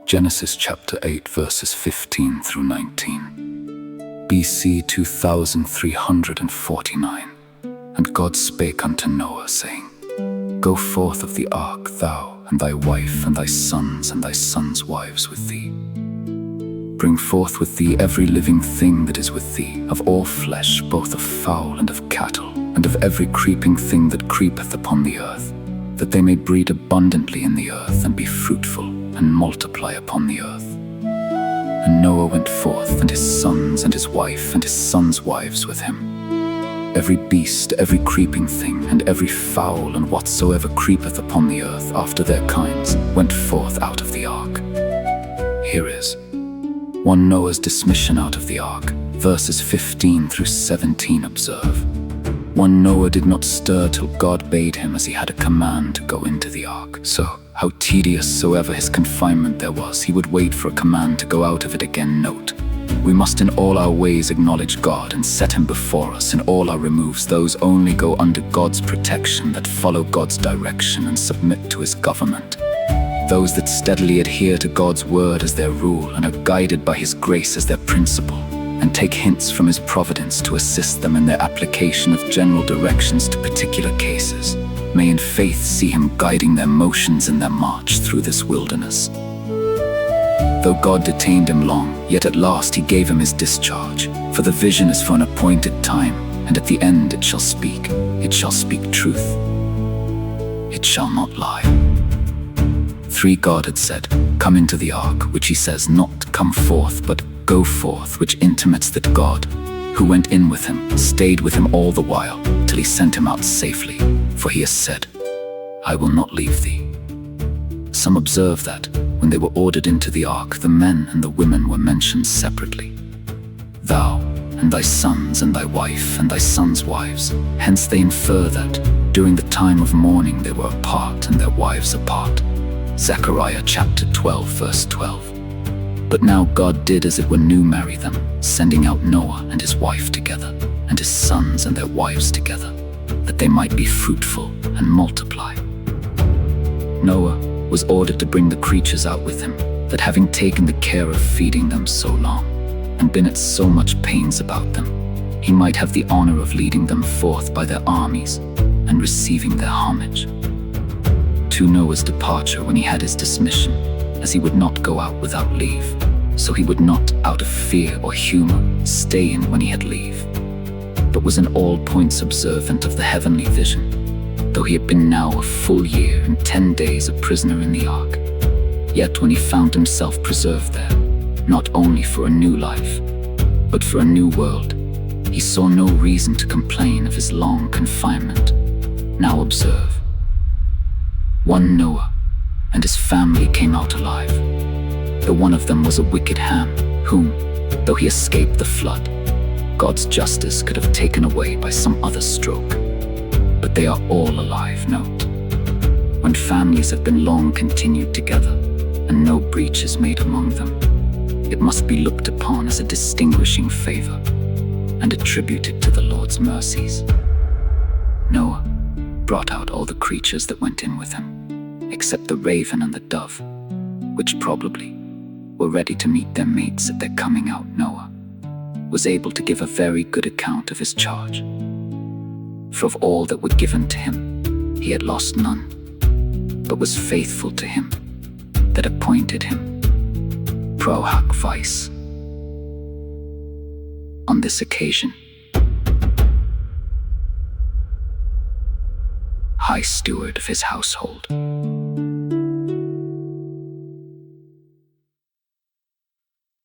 Genesis chapter 8 verses 15 through 19. BC 2349. And God spake unto Noah, saying, Go forth of the ark, thou, and thy wife, and thy sons, and thy sons' wives with thee. Bring forth with thee every living thing that is with thee, of all flesh, both of fowl and of cattle, and of every creeping thing that creepeth upon the earth, that they may breed abundantly in the earth, and be fruitful, and multiply upon the earth. And Noah went forth, and his sons, and his wife, and his sons' wives with him. Every beast, every creeping thing, and every fowl, and whatsoever creepeth upon the earth after their kinds, went forth out of the ark. Here is 1 Noah's dismission out of the ark, verses 15 through 17. Observe. 1 Noah did not stir till God bade him, as he had a command to go into the ark. So, how tedious soever his confinement there was, he would wait for a command to go out of it again. Note, we must in all our ways acknowledge God and set him before us in all our removes. Those only go under God's protection that follow God's direction and submit to his government. Those that steadily adhere to God's word as their rule and are guided by his grace as their principle, and take hints from his providence to assist them in their application of general directions to particular cases, may in faith see him guiding their motions in their march through this wilderness. Though God detained him long, yet at last he gave him his discharge, for the vision is for an appointed time, and at the end it shall speak truth. It shall not lie. 3 God had said, Come into the ark, which he says not come forth, but go forth, which intimates that God, who went in with him, stayed with him all the while, till he sent him out safely. For he has said, I will not leave thee. Some observe that, when they were ordered into the ark, the men and the women were mentioned separately. Thou, and thy sons, and thy wife, and thy sons' wives. Hence they infer that, during the time of mourning they were apart, and their wives apart. Zechariah chapter 12 verse 12. But now God did as it were new marry them, sending out Noah and his wife together, and his sons and their wives together, that they might be fruitful and multiply. Noah was ordered to bring the creatures out with him, that having taken the care of feeding them so long, and been at so much pains about them, he might have the honor of leading them forth by their armies, and receiving their homage. To Noah's departure when he had his dismission, as he would not go out without leave, so he would not, out of fear or humor, stay in when he had leave, but was in all points observant of the heavenly vision, though he had been now a full year and 10 days a prisoner in the ark. Yet when he found himself preserved there, not only for a new life, but for a new world, he saw no reason to complain of his long confinement. Now observe. 1 Noah and his family came out alive. Though one of them was a wicked Ham, whom, though he escaped the flood, God's justice could have taken away by some other stroke. But they are all alive. Note, when families have been long continued together, and no breach is made among them, it must be looked upon as a distinguishing favor, and attributed to the Lord's mercies. Noah brought out all the creatures that went in with him, except the raven and the dove, which probably were ready to meet their mates at their coming out. Noah was able to give a very good account of his charge. For of all that were given to him, he had lost none, but was faithful to him that appointed him. Pro hac vice. On this occasion, high steward of his household.